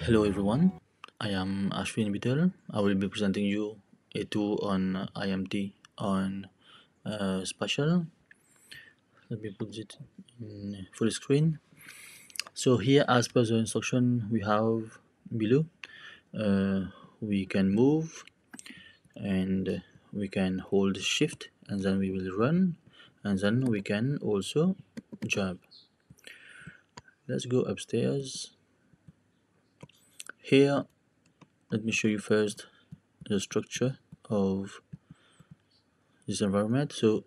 Hello everyone, I am Ashwin Vital. I will be presenting you a tool on IMT on Spatial. Let me put it in full screen. So here, as per the instruction we have below, uh, we can move and we can hold shift and then we will run and then we can also jump. Let's go upstairs. Here, let me show you first the structure of this environment. So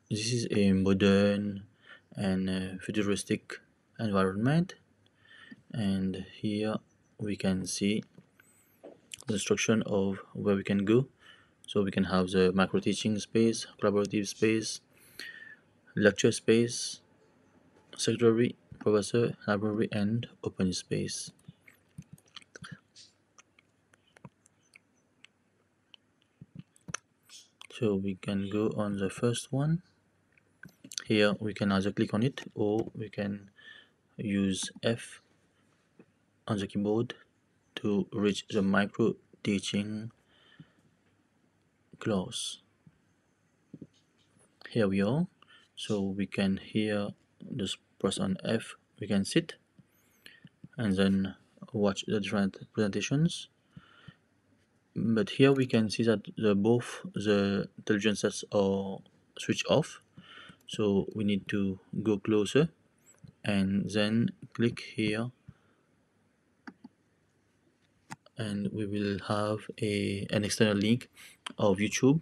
this is a modern and futuristic environment, and here we can see the instruction of where we can go. So we can have the micro teaching space, collaborative space, lecture space, secretary, professor, library, and open space. So we can go on the first one. Here we can either click on it or we can use F on the keyboard to reach the micro teaching class. Here we are. So we can here just press on F, we can sit and then watch the different presentations. But here we can see that both the television sets are switched off, so we need to go closer and then click here, and we will have an external link of YouTube,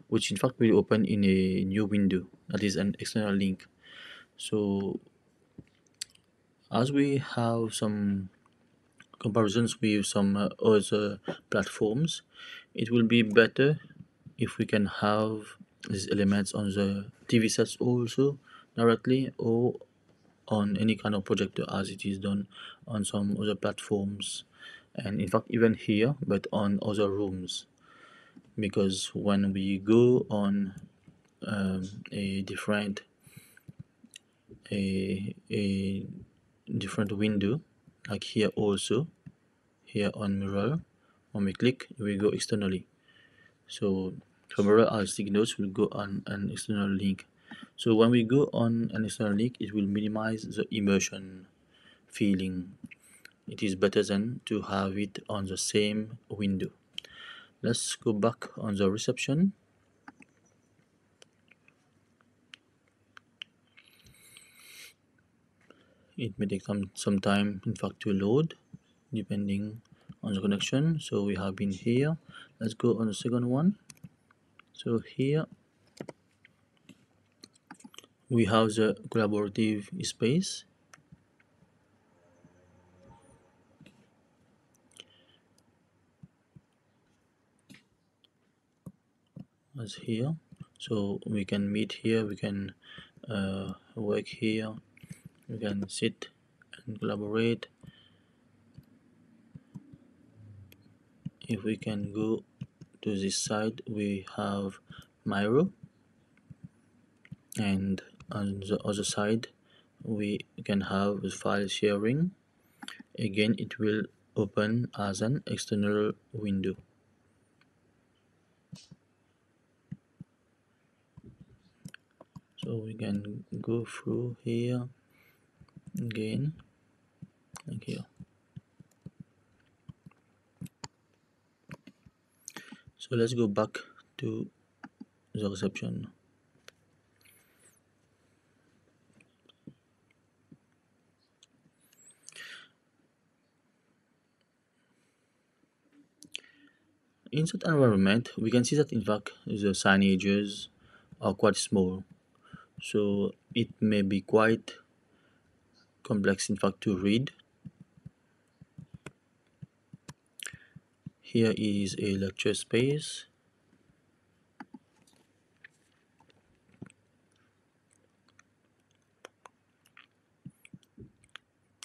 which in fact will open in a new window, that is an external link. So as we have some comparisons with some other platforms, it will be better if we can have these elements on the TV sets also directly, or on any kind of projector as it is done on some other platforms, and in fact even here, but on other rooms. Because when we go on a different a different window, like here also, here on mirror, when we click we go externally. So mirror as signals will go on an external link. So when we go on an external link, it will minimize the immersion feeling. It is better than to have it on the same window. Let's go back on the reception. It may take some time in fact to load depending on the connection. So we have been here. Let's go on the second one. So here we have the collaborative space. As here, so we can meet here, we can work here, we can sit and collaborate. If we can go to this side, we have Miro, and on the other side we can have file sharing. Again, it will open as an external window. So we can go through here again, like here. So let's go back to the reception. In that environment, we can see that in fact the signages are quite small, so it may be quite complex in fact to read. Here is a lecture space.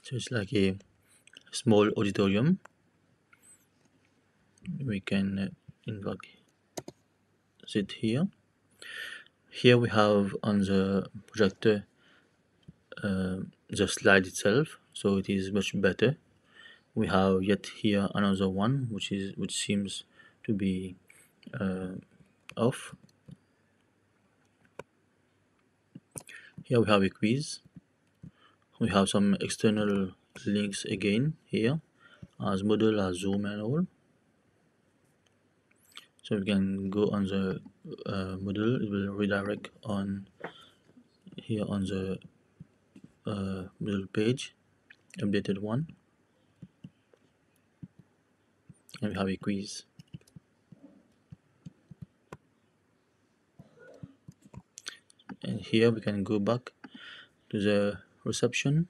So it's like a small auditorium. We can in fact sit here. Here we have on the projector the slide itself, so it is much better We have yet here another one which seems to be off. Here we have a quiz. We have some external links again here as Moodle, as Zoom and all. So we can go on the Moodle. It will redirect on here on the Moodle page, updated one, and we have a quiz. And here we can go back to the reception,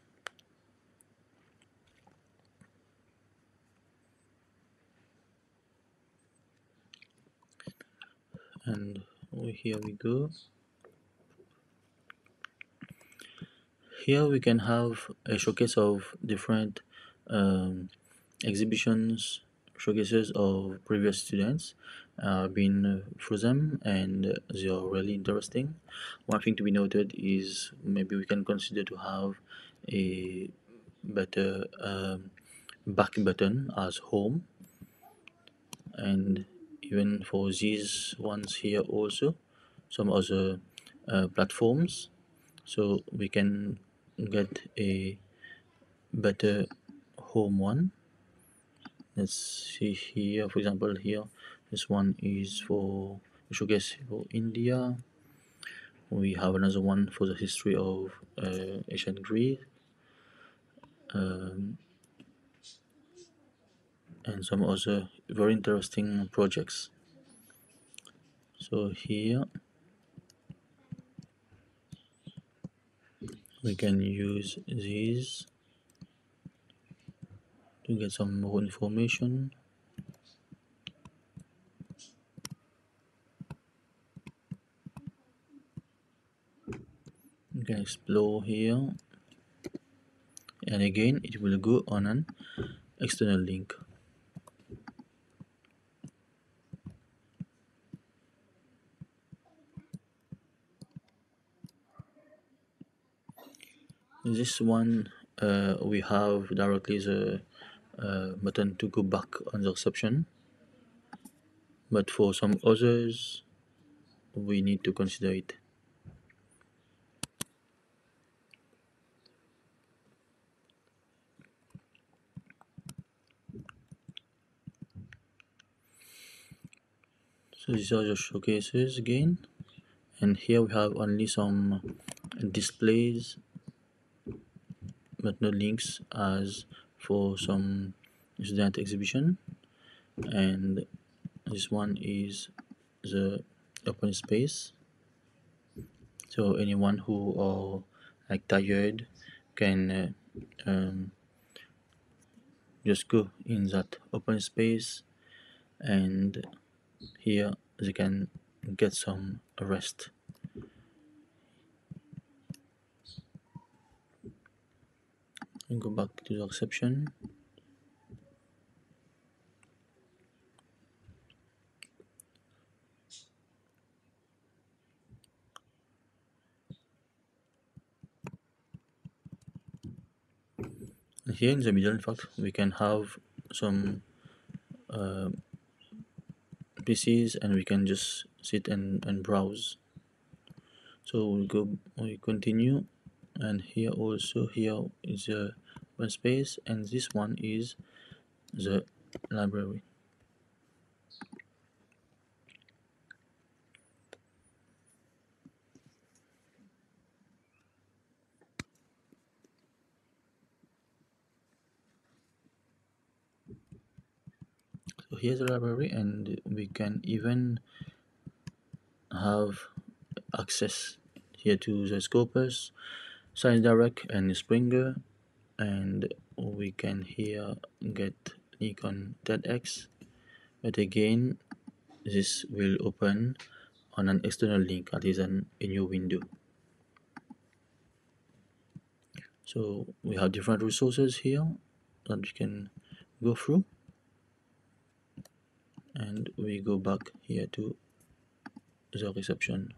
and here we go. Here we can have a showcase of different exhibitions, showcases of previous students. Been through them, and they are really interesting. One thing to be noted is maybe we can consider to have a better back button as home, and even for these ones here also some other platforms, so we can get a better home one. Let's see here, for example, here this one is for showcase for India. We have another one for the history of ancient Greece, um, and some other very interesting projects. So here we can use these to get some more information. You can explore here, and again it will go on an external link. This one we have directly the button to go back on the reception, but for some others we need to consider it. So these are the showcases again, and here we have only some displays but no links as for some student exhibition. And this one is the open space, so anyone who are like tired can just go in that open space, and here they can get some rest. And go back to the reception. And here in the middle, in fact, we can have some PCs, and we can just sit and browse. So we continue, and here also here is a one space, and this one is the library. So here's the library, and we can even have access here to the Scopus, Science Direct, and Springer, and we can here get link on TEDx, but again this will open on an external link, that is a new window. So we have different resources here that we can go through, and we go back here to the reception.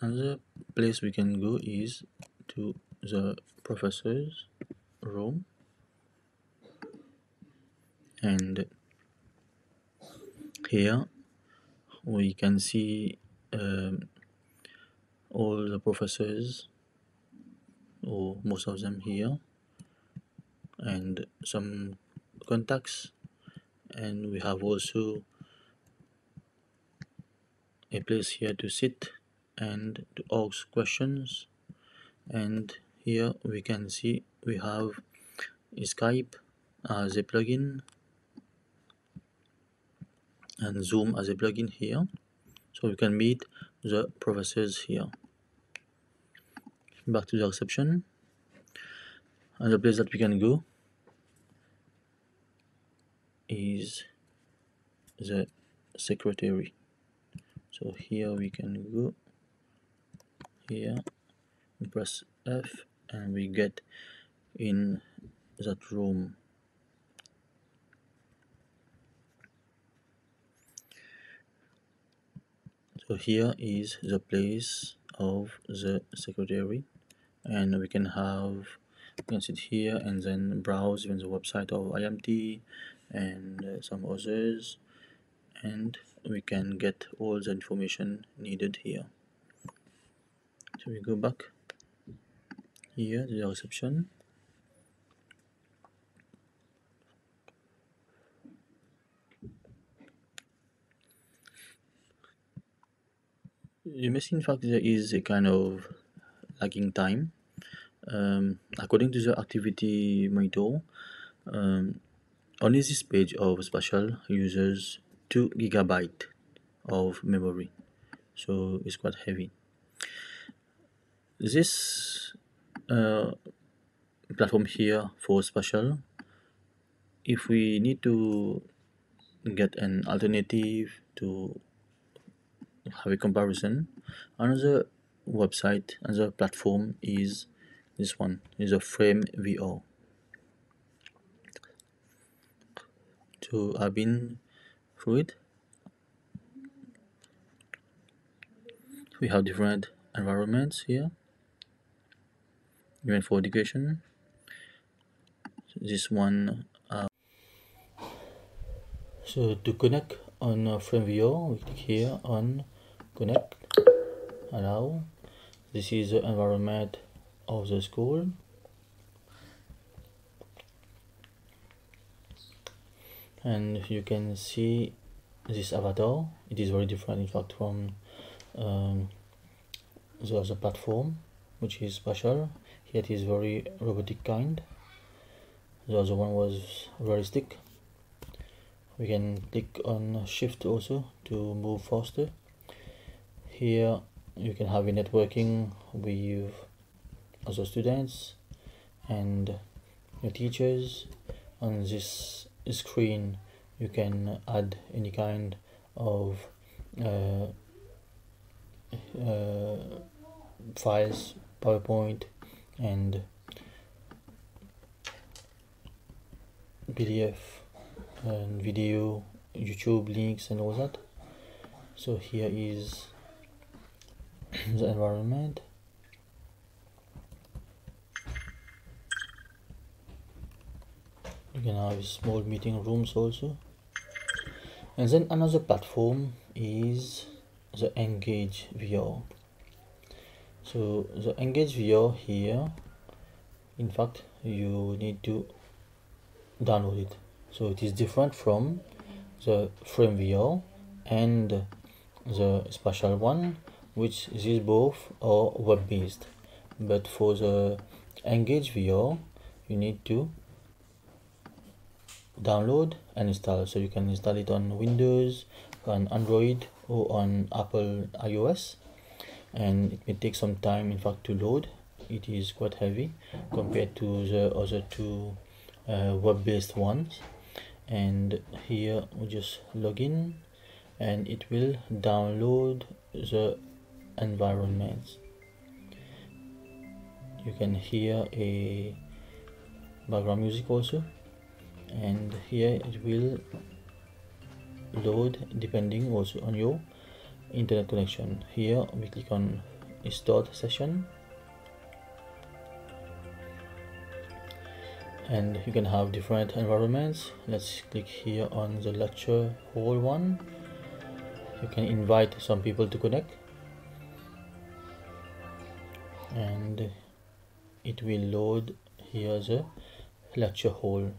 Another place we can go is to the professor's room, and here we can see all the professors, or most of them here, and some contacts, and we have also a place here to sit and to ask questions. And here we can see we have Skype as a plugin and Zoom as a plugin here, so we can meet the professors here. Back to the reception, and the place that we can go is the secretary. So here we can go, here we press F and we get in that room. So here is the place of the secretary, and we can sit here and then browse even the website of IMT and some others, and we can get all the information needed here. So we go back here to the reception, you may see in fact there is a kind of lagging time. According to the activity monitor, only this page of Spatial uses 2 GB of memory, so it's quite heavy. This platform here for Spatial, if we need to get an alternative to have a comparison, another website, another platform is this one, is a Frame VR. So I've been through it. We have different environments here, even for education. This one, so to connect on Frame VR, we click here on connect, allow. This is the environment of the school. And you can see this avatar. It is very different in fact from the other platform, which is Spatial. Here it is very robotic kind. The other one was realistic. We can click on shift also to move faster. Here you can have a networking with other students and your teachers. On this screen you can add any kind of files, PowerPoint and PDF and video, YouTube links and all that. So here is the environment. You can have small meeting rooms also. And then another platform is the Engage VR. So the Engage VR here, in fact you need to download it. So it is different from the Frame VR and the Spatial one, which these both are web based. But for the Engage VR you need to download and install. So you can install it on Windows, on Android or on Apple iOS, and it may take some time in fact to load. It is quite heavy compared to the other two web-based ones. And here we just log in and it will download the environments. You can hear a background music also, and here it will load depending also on your internet connection. Here we click on start session, and you can have different environments. Let's click here on the lecture hall one. You can invite some people to connect, and it will load here the lecture hall.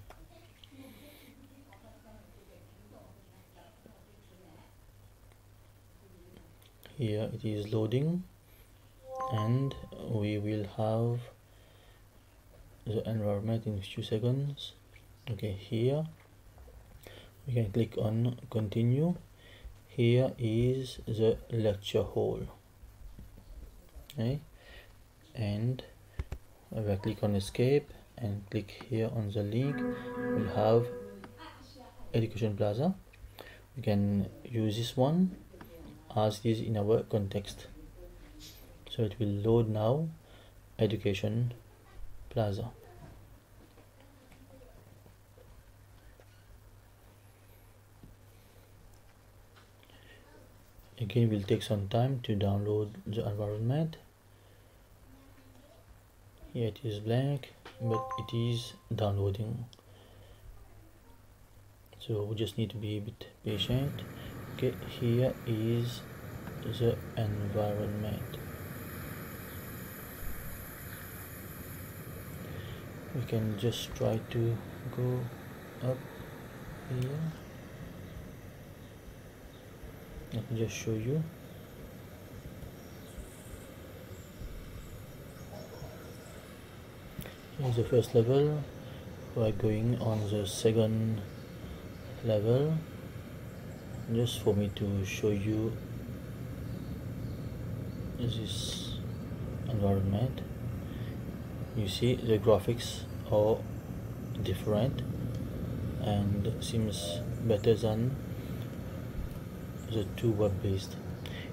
Here it is loading, and we will have the environment in a few seconds. Okay, here we can click on continue. Here is the lecture hall. Okay, and if I click on escape and click here on the link, we'll have Education Plaza. We can use this one as it is in our context. So it will load now Education Plaza. Again, it will take some time to download the environment. Here it is blank, but it is downloading. So we just need to be a bit patient. Okay, here is the environment. We can just try to go up here. Let me just show you. Here's the first level. We are going on the second level, just for me to show you this environment. You see the graphics are different and seems better than the two web-based.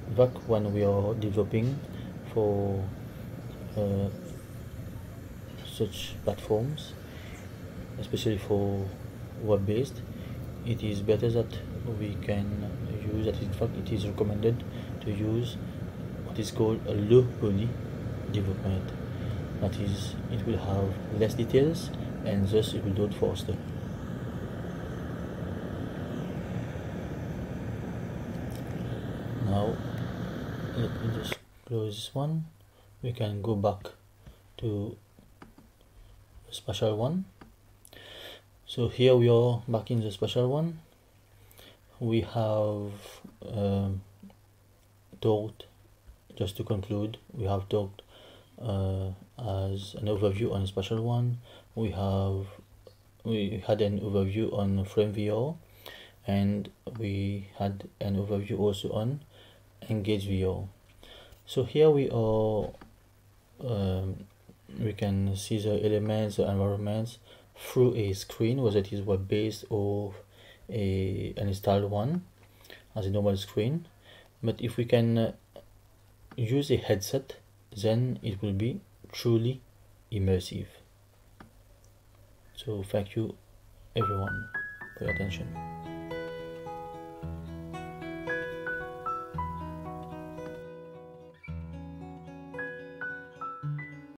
In fact, when we are developing for such platforms, especially for web-based, it is better that we can use that. In fact, it is recommended to use what is called a low poly development. That is, it will have less details and thus it will load faster. Now let me just close this one. We can go back to the Spatial one. So here we are back in the Spatial one. We have talked, just to conclude, we have talked as an overview on Spatial one. We had an overview on FrameVR, and we had an overview also on Engage VR. So here we are, we can see the elements, the environments through a screen, whether it is web-based or an installed one as a normal screen. But if we can use a headset, then it will be truly immersive. So thank you everyone for your attention.